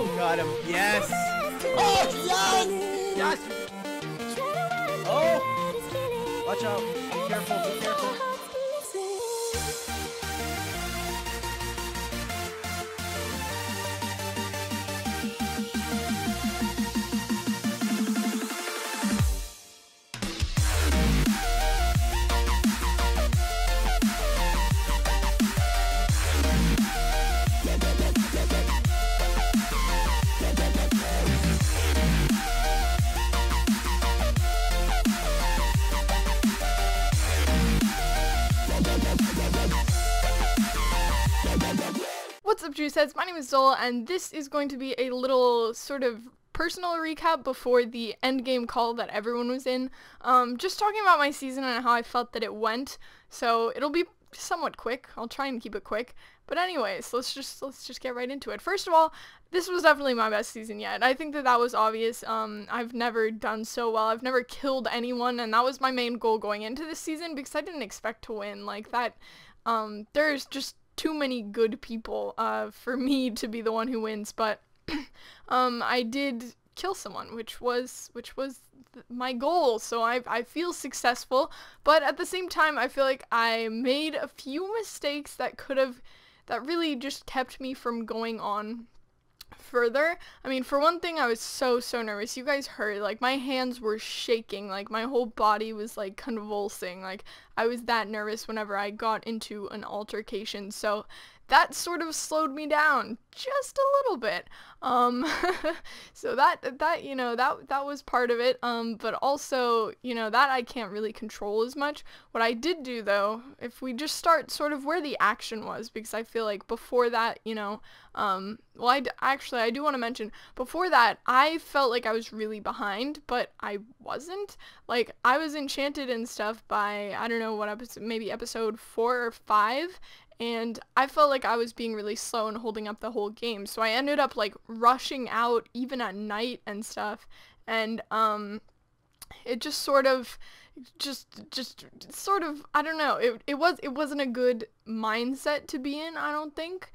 Oh, got him. Yes. Oh, yes. Yes. Oh. Watch out. Be careful. Be careful. What's up, Juice Heads? My name is Zola, and this is going to be a little sort of personal recap before the endgame call that everyone was in. Just talking about my season and how I felt that it went. So it'll be somewhat quick. I'll try and keep it quick. But anyways, let's just get right into it. First of all, this was definitely my best season yet. I think that was obvious. I've never done so well. I've never killed anyone, and that was my main goal going into this season because I didn't expect to win like that. There's just too many good people for me to be the one who wins, but I did kill someone, which was my goal, so I feel successful. But at the same time, I feel like I made a few mistakes that really just kept me from going on further. I mean, for one thing, I was so nervous. You guys heard, like, my hands were shaking, like my whole body was like convulsing. Like, I was that nervous whenever I got into an altercation, so that sort of slowed me down just a little bit. So that was part of it. But also, that I can't really control as much. What I did do, though, if we just start sort of where the action was, because I feel like before that, well, I do want to mention, before that, I felt like I was really behind, but I wasn't. Like, I was enchanted and stuff by, I don't know what episode, maybe episode 4 or 5, and I felt like I was being really slow and holding up the whole game, so I ended up, like, rushing out even at night and stuff, and, it just sort of, I don't know, it wasn't a good mindset to be in, I don't think,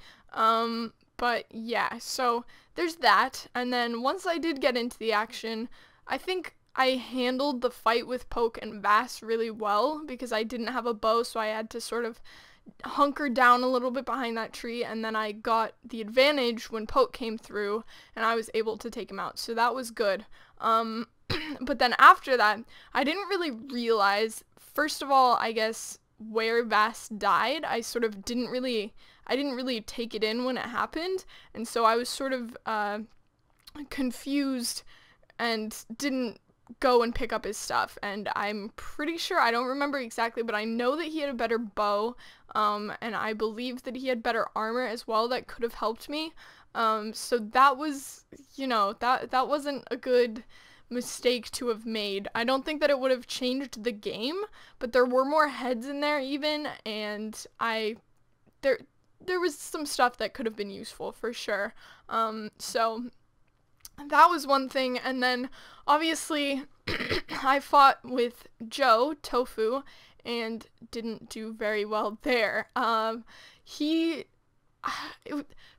but yeah, so there's that. And then once I did get into the action, I think I handled the fight with Poke and Bass really well because I didn't have a bow, so I had to sort of hunker down a little bit behind that tree, and then I got the advantage when Poke came through and I was able to take him out, so that was good. But then after that, I didn't really realize, first of all, I guess, where Bass died. I didn't really take it in when it happened, and so I was sort of confused and didn't go and pick up his stuff. And I'm pretty sure, I don't remember exactly, but I know that he had a better bow, and I believe that he had better armor as well that could have helped me. So that was, that wasn't a good mistake to have made. I don't think that it would have changed the game, but there were more heads in there even, and there was some stuff that could have been useful for sure. So that was one thing. And then obviously I fought with Joe, Tofu, and didn't do very well there.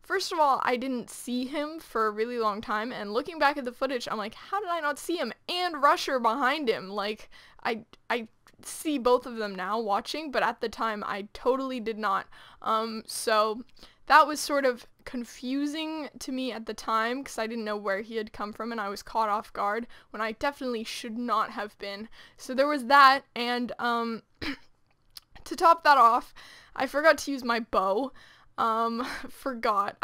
First of all, I didn't see him for a really long time, and looking back at the footage, I'm like, how did I not see him? And Rusher behind him. Like, I see both of them now watching, but at the time I totally did not. So that was sort of confusing to me at the time because I didn't know where he had come from, and I was caught off guard when I definitely should not have been. So there was that, and to top that off, I forgot to use my bow. I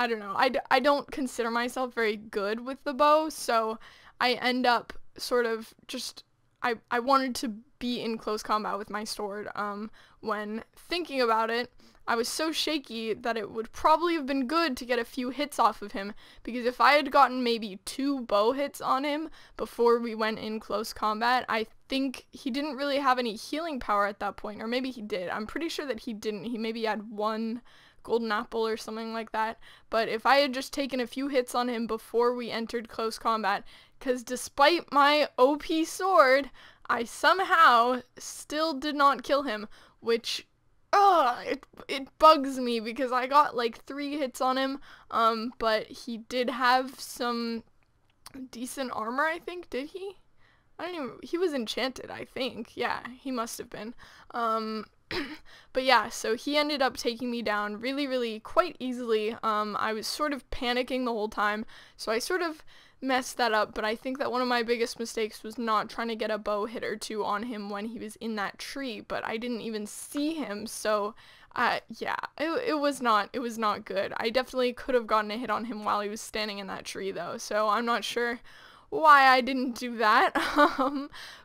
don't know. I don't consider myself very good with the bow, so I end up sort of just, I wanted to be in close combat with my sword. When thinking about it, I was so shaky that it would probably have been good to get a few hits off of him, because if I had gotten maybe 2 bow hits on him before we went in close combat, I think he didn't really have any healing power at that point, or maybe he did. I'm pretty sure that he didn't. He maybe had 1 golden apple or something like that. But if I had just taken a few hits on him before we entered close combat, because despite my OP sword, I somehow still did not kill him, which it bugs me because I got like 3 hits on him, but he did have some decent armor, I think. Did he? I don't even, he was enchanted, I think. Yeah, he must have been. But yeah, so he ended up taking me down really quite easily. I was sort of panicking the whole time, so I sort of messed that up, but I think that one of my biggest mistakes was not trying to get a bow hit or 2 on him when he was in that tree, but I didn't even see him, so yeah, it was not good. I definitely could have gotten a hit on him while he was standing in that tree though, so I'm not sure why I didn't do that.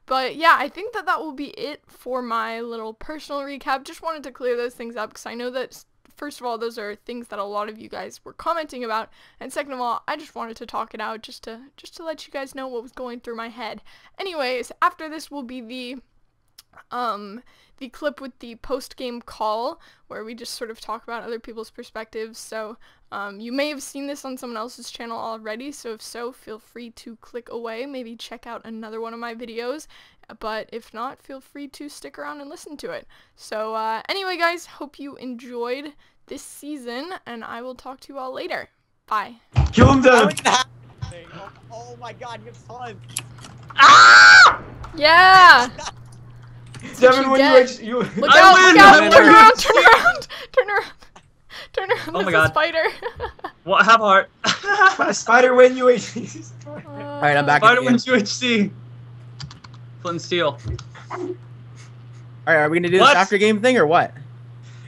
But yeah, I think that will be it for my little personal recap. Just wanted to clear those things up because I know that, first of all, those are things that a lot of you guys were commenting about, and second of all, I just wanted to talk it out just to let you guys know what was going through my head. Anyways, after this will be the clip with the post-game call, where we just sort of talk about other people's perspectives. So you may have seen this on someone else's channel already, so if so, feel free to click away, maybe check out another one of my videos, but if not, feel free to stick around and listen to it. So anyway guys, hope you enjoyed this season, and I will talk to you all later. Bye. Kill him, Devin! Oh my god, you have time! Ah! Yeah! Devin, when you look out, turn around! Oh my There's god. a spider. What? Have heart. Spider win UHC. Alright, I'm back Spider in the game. wins UHC. Flint and steel. Alright, are we gonna do this What? after game thing or what?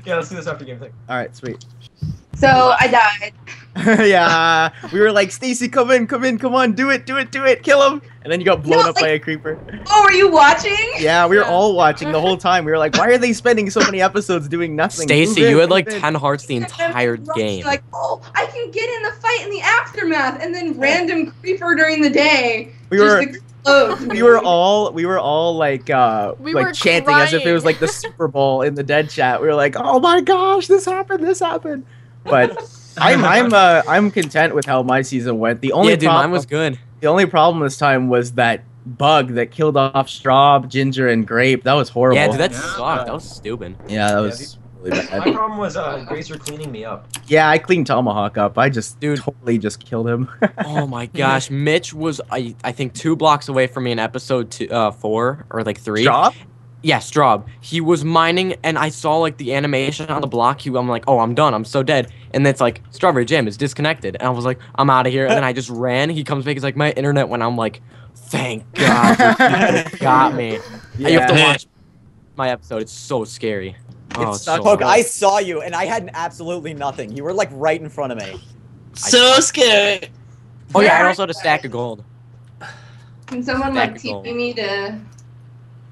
Yeah, let's do this after game thing. Alright, sweet. So I died. Yeah, we were like, Stacy, come on, do it, kill him! And then you got blown No, up by a creeper. Oh, were you watching? Yeah, we were Yeah. all watching the whole time. We were like, why are they spending so many episodes doing nothing? Stacy, Move in, you had like move in. 10 hearts the entire game. Like, oh, I can get in the fight in the aftermath, and then random creeper during the day We just were- explodes. We were all like We were chanting as if it was like the Super Bowl in the dead chat. We were like, oh my gosh, this happened. But I'm content with how my season went. The only Yeah, dude, problem, mine was good. the only problem this time was that bug that killed off Straub, Ginger, and Grape. That was horrible. Yeah, dude, that Yeah. sucked. That was stupid. Yeah, that was really My bad. problem was Grazer cleaning me up. Yeah, I cleaned Tomahawk up. I just Dude. totally just killed him. Oh my gosh, Mitch was I think 2 blocks away from me in episode 4 or like 3. Straub? Yeah, Straub. He was mining, and I saw like the animation on the block. I'm like, oh, I'm done. I'm so dead. And then it's like, Strawberry Jam is disconnected. And I was like, I'm out of here. And then I just ran. He comes back. He's like, my internet went. I'm like, thank God, you got me. You have to watch my episode. It's so scary. Oh, it's so Poke, good. I saw you, and I had absolutely nothing. You were like right in front of me. So scary. Oh yeah, I also had a stack of gold. Can someone like Technical. TP me to?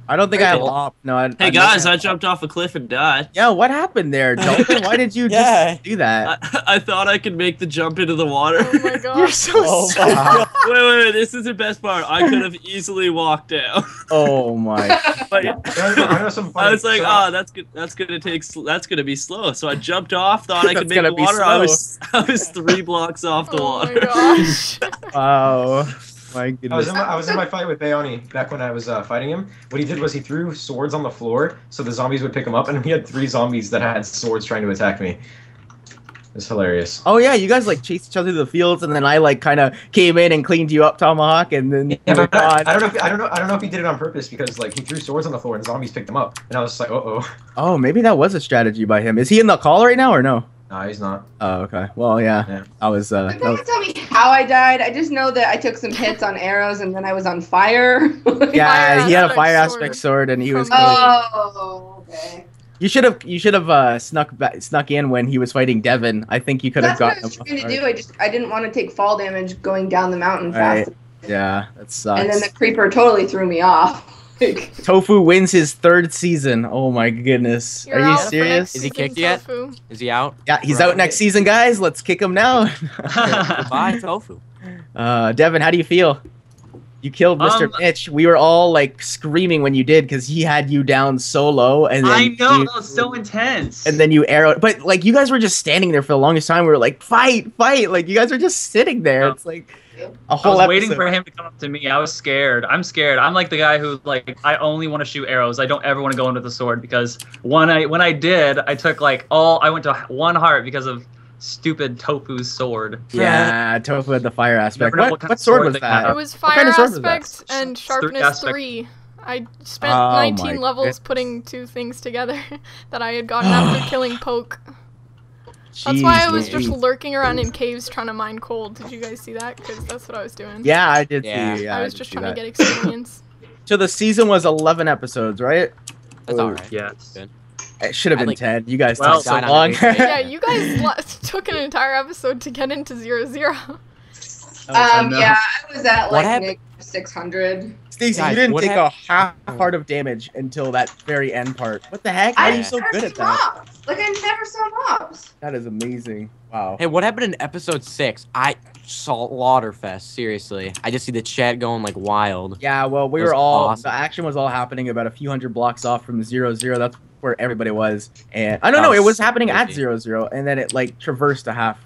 I don't think I have op. No. Hey guys, I jumped off a cliff and died. Yeah, what happened there, Dalton? Why did you just do that? I thought I could make the jump into the water. Oh my gosh. You're so Oh sad. my Wait, this is the best part. I could have easily walked down. Oh my. But I know some I was like, so- oh, that's good. That's gonna be slow. So I jumped off, thought I could That's make the gonna be water. slow. I was 3 blocks off the Oh my water. gosh. Wow. My I goodness. was in my fight with Bayoni back when I was fighting him. What he did was he threw swords on the floor so the zombies would pick him up, and we had 3 zombies that had swords trying to attack me. It's hilarious. Oh yeah, you guys like chased each other through the fields, and then I like kind of came in and cleaned you up, Tomahawk, and then Yeah, you were but I gone. don't know if he did it on purpose because like he threw swords on the floor and zombies picked them up, and I was just like, oh. Oh, maybe that was a strategy by him. Is he in the call right now or no? Nah, he's not. Oh, okay. Well, yeah. Yeah. I was. Can someone tell me how I died? I just know that I took some hits on arrows and then I was on fire. Yeah, he had a aspect fire sword aspect sword, and he was. from- Oh, okay. You should have snuck in when he was fighting Devin. I think you could have That's what I gotten was him. trying to do. I didn't want to take fall damage going down the mountain Right. fast. Yeah, that sucks. And then the creeper totally threw me off. Like, Tofu wins his 3rd season. Oh my goodness. You're Are you out for serious? next Is he season, kicked yet? Tofu. Is he out? Yeah, he's out next season, guys. Let's kick him now. Goodbye, Tofu. Devin, how do you feel? You killed Mr. Mitch. We were all like screaming when you did because he had you down so low, and then I know, that was so intense. And then you arrowed, but like you guys were just standing there for the longest time. We were like, fight! Like you guys were just sitting there. It's like a whole. I was waiting for him to come up to me. I was scared. I'm scared. I'm like the guy who like I only want to shoot arrows. I don't ever want to go in with a sword because when I did, I took like I went to 1 heart because of stupid Tofu's sword. Yeah, Tofu had the fire aspect. Never know What sword was they that? have. It was fire kind of sword was that? aspect and Three sharpness aspect. 3. I spent Oh 19 my levels goodness. putting 2 things together that I had gotten after killing Poke. That's why I was just Jeez. lurking around in caves trying to mine coal. Did you guys see that? Because that's what I was doing. Yeah, I did Yeah. see. Yeah, I was did just see trying to that. get experience. So the season was 11 episodes, right? That's all right. Yes. Good. It should have I been like- 10. You guys Well, took so died on long. every day. Yeah, you guys took an entire episode to get into 0-0. no. Yeah, I was at What like happened? negative 600. Stacey, Guys, you didn't what take hap- a half heart of damage until that very end part. What the heck? How are I you so never good see at that? mobs. Like I never saw mobs. That is amazing. Wow. Hey, what happened in episode 6? I saw Slaughterfest. Seriously, I just see the chat going like wild. Yeah, well, we It was were all awesome. the action was all happening about a few hundred blocks off from 0-0. That's where everybody was, and I don't know. It was happening at crazy. 0-0, and then it like traversed a half.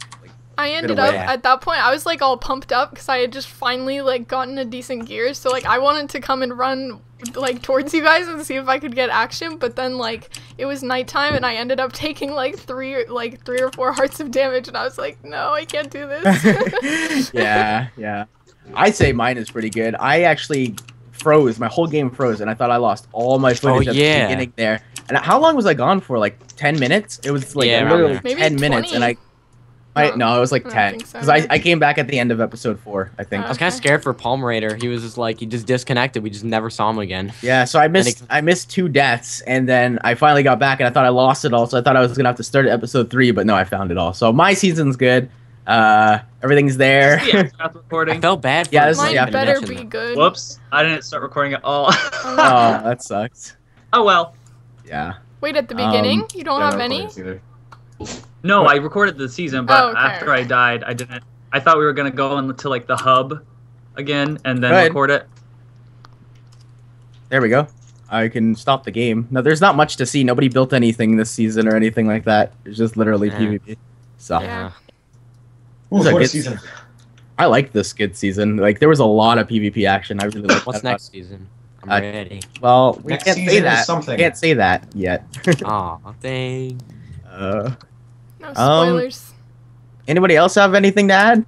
I ended away. up, at that point, I was like all pumped up because I had just finally like gotten a decent gear. So like I wanted to come and run like towards you guys and see if I could get action. But then like it was nighttime and I ended up taking like three or four hearts of damage. And I was like, no, I can't do this. Yeah. I'd say mine is pretty good. I actually froze. My whole game froze, and I thought I lost all my footage at yeah. the beginning there. And how long was I gone for? Like 10 minutes? It was like Yeah, around literally there. Maybe 10 minutes, 20. and no, it was like I don't 10 think so. because I came back at the end of episode 4, I think. I was kind of scared for Palm Raider. He was just like, he just disconnected. We just never saw him again. Yeah, so I missed 2 deaths, and then I finally got back, and I thought I lost it all, so I thought I was gonna have to start at episode 3, but no, I found it all. So my season's good. Everything's there. Yeah, stop recording. I felt bad for Yeah, him. this is- Mine yeah, better mention be that. good. Whoops, I didn't start recording at all. Oh, that sucks. Oh well. Yeah. Wait, at the beginning? You don't have Yeah, any? either. No, I recorded the season, but Oh, okay, after I okay. died, I didn't. I thought we were gonna go into like the hub again and then Good. record it. There we go. I can stop the game. No, there's not much to see. Nobody built anything this season or anything like that. It's just literally Yeah. PvP. So Yeah. It was Ooh, a what a good season. I liked this good season. Like there was a lot of PvP action. I really liked What's that. next season? I'm Uh, ready. Well, we Next can't say season is that. something. Can't say that yet. Aw, dang. No spoilers. Anybody else have anything to add?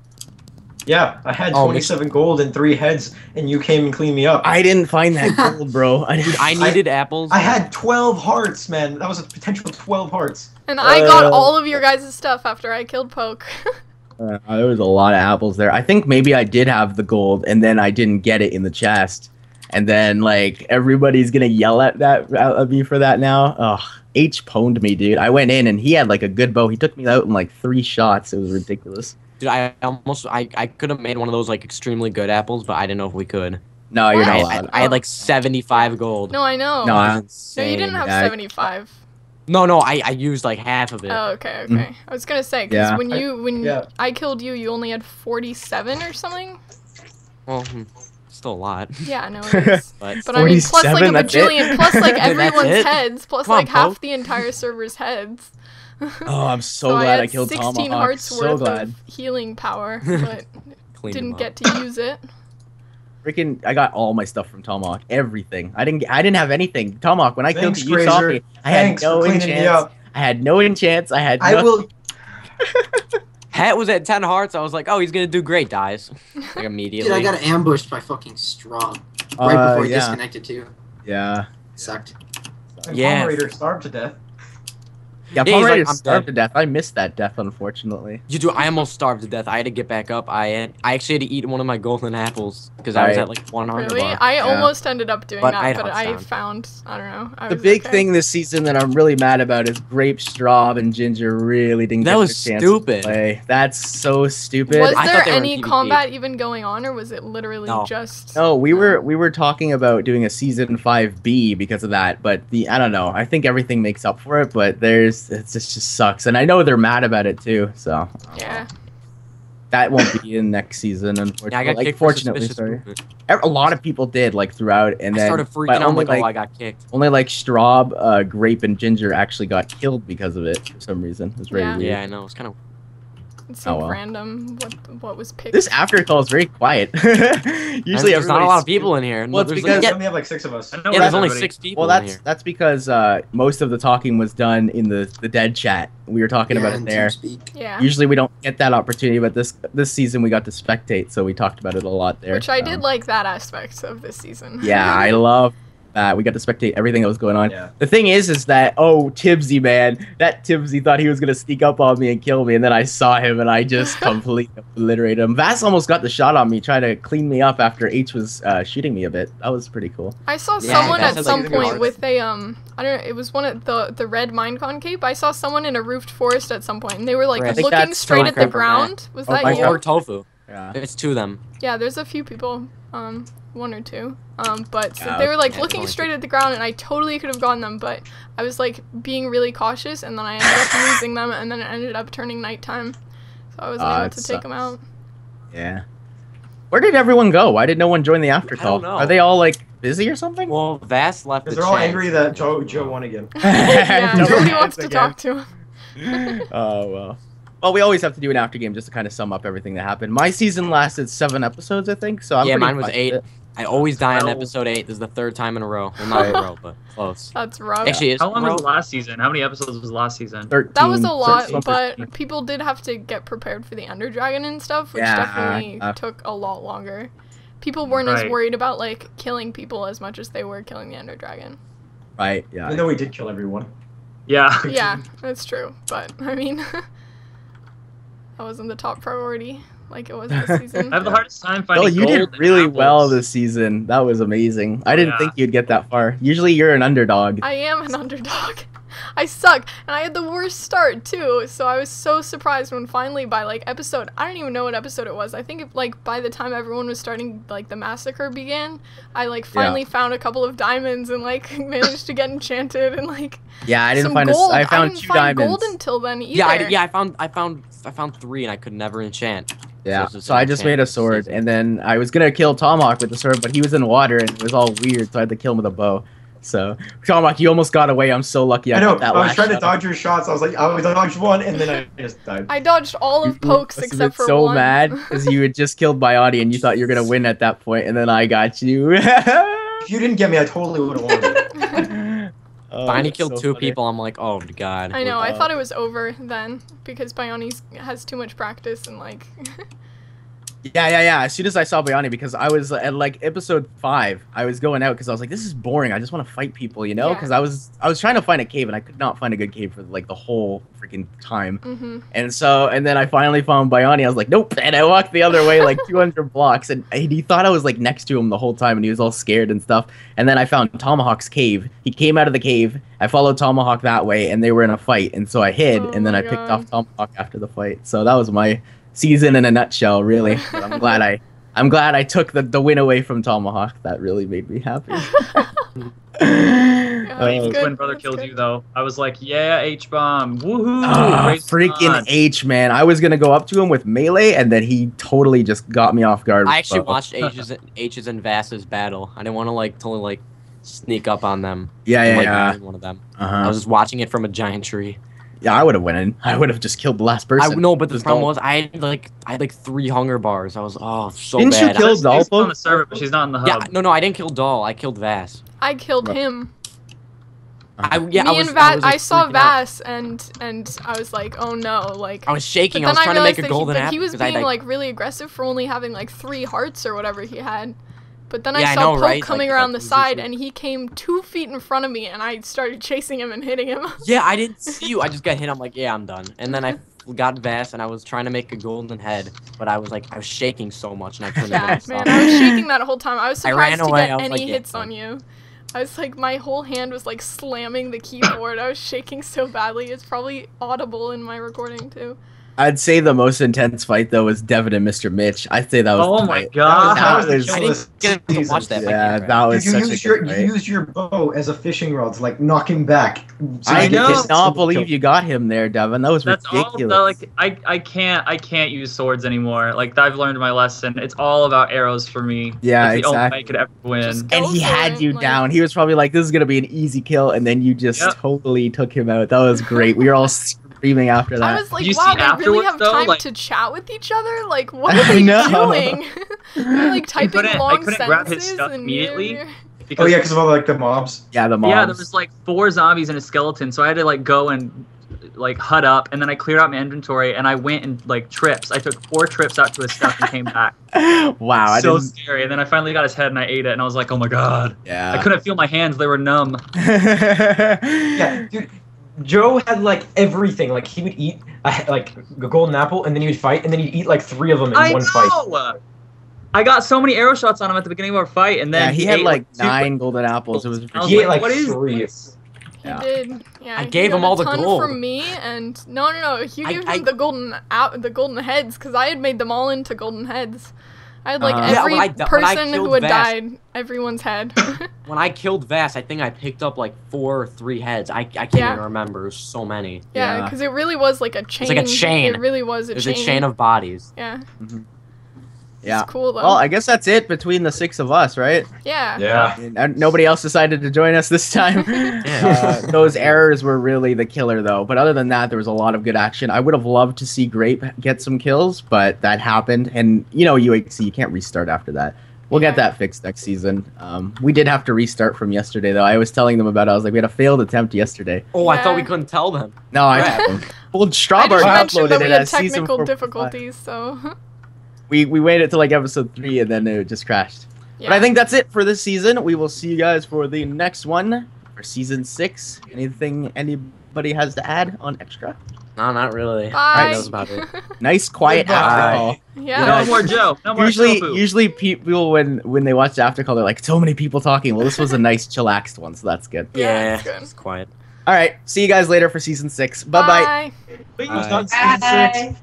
Yeah, I had Oh, 27 gold and 3 heads, and you came and cleaned me up. I didn't find that gold, bro. Dude, I needed apples. I had 12 hearts, man. That was a potential 12 hearts. And I got all of your guys' stuff after I killed Poke. There was a lot of apples there. I think maybe I did have the gold, and then I didn't get it in the chest. And then, like, everybody's gonna yell at me for that now. Ugh, H pwned me, dude. I went in, and he had, like, a good bow. He took me out in, like, 3 shots. It was ridiculous. Dude, I could have made one of those like extremely good apples, but I didn't know if we could. No, you're not Why? allowed. I had like 75 gold. No, I know. No, It was I- No, insane. you didn't have Yeah. 75. No, I used like half of it. Oh, okay, okay. I was gonna say, because Yeah. when Yeah. I killed you, you only had 47 or something? Well, still a lot. Yeah, no, it is. But But I mean, plus like a 47, that's it? bajillion, plus like That's everyone's it? heads, plus Come on, like half Poke. the entire server's heads. Oh, I'm so So glad I I had killed 16 Tomahawk. hearts So worth glad. of healing power, but cleaned them didn't up. get to use it. Freaking, I got all my stuff from Tomahawk. Everything. I didn't have anything. Tomahawk, when I killed Thanks, you, you saw Grazer. me. I had Thanks no for cleaning me enchants. up. I had no enchants. I had I no... will. Hat was at 10 hearts. I was like, oh, he's gonna do great. Dies like immediately. Dude, I got ambushed by fucking Straw right before he yeah. disconnected too. Yeah. Sucked. And Yeah. Palm Raider starved to death. Yeah, Yeah, Palm he's like, Raider I'm starved dead. to death. I missed that death, unfortunately. You do. I almost starved to death. I had to get back up. I actually had to eat one of my golden apples because I was Right. at like 100 Really? bar. I Yeah. almost ended up doing But I had that, but hearts I down. found, I don't know. I The was big okay. thing this season that I'm really mad about is Grape, Straub, and Ginger really didn't That get was their chance stupid. to play. That's so stupid. Was I there thought they were in any PvP. combat even going on, or was it literally No. just? No, we were talking about doing a season 5B because of that, but I don't know. I think everything makes up for it, but it just sucks, and I know they're mad about it too. So Yeah. that won't be in next season, Yeah, I unfortunately. got Like, kicked for fortunately, suspicious sorry. movement. A lot of people did like throughout, and I then started freaking but out. I'm only, like, oh, I got kicked. only like Straub, Grape, and Ginger actually got killed because of it for some reason. It was very Yeah. weird. Yeah, I know. It's kind of. It seemed well. random what was picked. This after call is very quiet. Usually, there's not a lot of everybody's- people in here. Well, it's There's because- We yeah, only have like 6 of us. I know yeah, there's only everybody. 6 people Well, in here. that's because most of the talking was done in the dead chat. We were talking about it there. Yeah. Usually we don't get that opportunity, but this season we got to spectate, so we talked about it a lot there. Which I did like that aspect of this season. Yeah, I love that. We got to spectate everything that was going on. Yeah. The thing is that, oh, Tibbsy, man, that Tibbsy thought he was going to sneak up on me and kill me, and then I saw him, and I just completely obliterated him. Vass almost got the shot on me, trying to clean me up after H was shooting me a bit. That was pretty cool. I saw Yeah, someone that's at like some the point hardest. with a I don't know, it was one of the red Minecon cape. I saw someone in a roofed forest at some point, and they were like I think looking that's straight at the Minecraft, right? ground. Was Oh, that Minecraft. you? Or tofu. Yeah. It's 2 of them. Yeah, there's a few people, 1 or 2. But Yeah, they were like yeah, looking only straight at the ground, and I totally could have gotten them, but I was like being really cautious, and then I ended up losing them, and then it ended up turning nighttime, so I wasn't able it to take them sucks. out. Yeah. Where did everyone go? Why did no one join the after call? know. Are they all like busy or something? Well, Vass left the Because they're all chat. angry that Joe won again. Yeah, No nobody chance wants to again. talk to him. Oh well. Well, we always have to do an after game just to kind of sum up everything that happened. My season lasted 7 episodes, I think. So I'm Yeah, pretty mine was fucked 8. with it. I always die on Well- episode 8. This is the 3rd time in a row. Well, not in a row, but close. That's rough. Actually, it's How long row. was the last season? How many episodes was last season? 13. That was a lot, 13. but people did have to get prepared for the Ender Dragon and stuff, which Yeah, definitely took a lot longer. People weren't as Right. worried about like killing people as much as they were killing the Ender Dragon. Right. Yeah. Even though we did kill everyone. Yeah. Yeah, that's true, but I mean, that wasn't the top priority like it was this season. I have the hardest time Well, finding you gold did and really apples. well this season. That was amazing. I didn't yeah. think you'd get that far. Usually you're an underdog. I am an underdog. I suck, and I had the worst start too. So I was so surprised when finally by like episode, I don't even know what episode it was. I think like by the time everyone was starting, like the massacre began, I like finally found a couple of diamonds and like managed to get enchanted and like Yeah, I didn't some find gold. I found didn't 2 find diamonds. gold until then either. Yeah, I found 3 and I could never enchant. Yeah, it's just so I just made a sword, and then I was gonna kill Tomahawk with the sword, but he was in water and it was all weird, so I had to kill him with a bow. So, Tomahawk, you almost got away. I'm so lucky. I know. got that I was last trying to shot. dodge your shots. I was like, I dodged one, and then I just died. I dodged all of Pokes You must have except been for so one. mad because you had just killed Bioti and you thought you were gonna win at that point, and then I got you. If you didn't get me, I totally would have won. Oh, Finally that's killed so 2 funny. people. I'm like, oh god. I know. I thought it was over then because Bioni has too much practice and like. Yeah. As soon as I saw Biani, because I was at like episode 5, I was going out because I was like, this is boring. I just want to fight people, you know? Yeah. Because I was trying to find a cave and I could not find a good cave for like the whole freaking time. Mhm. And then I finally found Biani. I was like, nope. And I walked the other way like 200 blocks, and he thought I was like next to him the whole time, and he was all scared and stuff. And then I found Tomahawk's cave. He came out of the cave. I followed Tomahawk that way, and they were in a fight. And so I hid, Oh and then my I picked God. off Tomahawk after the fight. So that was my season in a nutshell, really. But I'm glad I took the win away from Tomahawk. That really made me happy. Yeah, My that's good, twin brother that's killed good. you though. I was like, yeah, H-bomb, woohoo! Oh, race freaking on. H, man. I was going to go up to him with melee, and then he totally just got me off guard. I actually with bow. watched H's and Vass's battle. I didn't want to like totally like sneak up on them. Yeah, and, like, yeah. win one of them. I Uh-huh. was just watching it from a giant tree. Yeah, I would have went in. I would have just killed the last I person. no, but the Just problem don't. was I had like 3 hunger bars. I was so Didn't you bad. kill She's on Dolphin? the server, but she's not in the hub. Yeah, no, I didn't kill Doll. I killed Vass. I killed Right. him. I Me and was, Vass, I like, saw freaking out. Vass, and I was like, oh no, like. I was shaking. But I was then trying to make realized a that golden that apple he was because I being like really aggressive for only having like 3 hearts or whatever he had. But then Yeah, I I saw know, Poke right? coming Like, around the easy side, to- and he came 2 feet in front of me, and I started chasing him and hitting him. Yeah, I didn't see you. I just got hit. I'm like, yeah, I'm done. And then I got Vass, and I was trying to make a golden head, but I was shaking so much, and I couldn't Yeah, even man, stop. I was shaking that whole time. I was I ran surprised to away, get I was any like, yeah, hits fine. on you. I was like, my whole hand was like slamming the keyboard. I was shaking so badly. It's probably audible in my recording too. I'd say the most intense fight though was Devin and Mr. Mitch. I'd say that was. Oh the my fight. god. That was the was- kill I of didn't the get to season. watch that. Yeah, fight. that was You such a used good you fight. used your bow as a fishing rod to like knock him back. So I you could know. did just- not believe you got him there, Devin. That was That's all. ridiculous. Like I can't use swords anymore. Like I've learned my lesson. It's all about arrows for me. Yeah, That's the only way I exactly. could ever win. Just And Go he for had it, you like- down. He was probably like, "This is gonna be an easy kill," and then you just Yep. totally took him out. That was great. We were all screaming after I that. was like, You wow, see they really afterwards, have though, time like- to chat with each other? Like, what are I they know. doing? They're like typing I long couldn't grab his sentences stuff and immediately. you're- Oh yeah, because of all like the mobs. Yeah, the mobs. Yeah, there was like 4 zombies and a skeleton, so I had to like go and like hut up, and then I cleared out my inventory, and I went and like trips. I took 4 trips out to his stuff and came back. Wow, I So didn't. scary. And then I finally got his head and I ate it, and I was like, oh my god. Yeah. I couldn't feel my hands; they were numb. Yeah, dude. Joe had like everything. Like he would eat like a golden apple, and then he would fight, and then he'd eat like 3 of them in I one fight. know. I got so many arrow shots on him at the beginning of our fight, and then Yeah, he had ate, like 2 9 golden apples. It was I was He ate like, like what is 3. this? He Yeah. did. Yeah, I he gave got him all a the ton gold. from me, and no, you I- gave I- him the golden heads, because I had made them all into golden heads. I had like Yeah, every when I person who killed had Vast- died, everyone's head. When I killed Vast, I think I picked up like 4 or 3 heads. I can't Yeah. even remember. It was so many. Yeah, Yeah. because it really was like a chain. like a chain. It really was a There's chain. a chain of bodies. Yeah. Yeah. It's cool though. Well, I guess that's it between the 6 of us, right? yeah. Yeah. And nobody else decided to join us this time. Those errors were really the killer, though. But other than that, there was a lot of good action. I would have loved to see Grape get some kills, but that happened. And, you know, UHC, you can't restart after that. We'll get Yeah. that fixed next season. We did have to restart from yesterday, though. I was telling them about it. I was like, we had a failed attempt yesterday. Oh, I thought we Yeah. couldn't tell them. No, I Crap. well, I Strawberry just mentioned uploaded that we it had as season technical 4. difficulties, so We waited till like episode 3 and then it just crashed. yeah. But I think that's it for this season. We will see you guys for the next one for season 6. Anything anybody has to add on extra? No, not really. Bye. That was about it. Nice quiet Goodbye. after call. Yeah. No more Joe. No more tofu. Usually people when they watch the after call, they're like, so many people talking. Well, this was a nice chillaxed one, so that's good. Yeah, Yeah, it's good. it's quiet. All right, see you guys later for season 6. Bye bye. Bye. Wait, Bye. it's not season 6. Bye.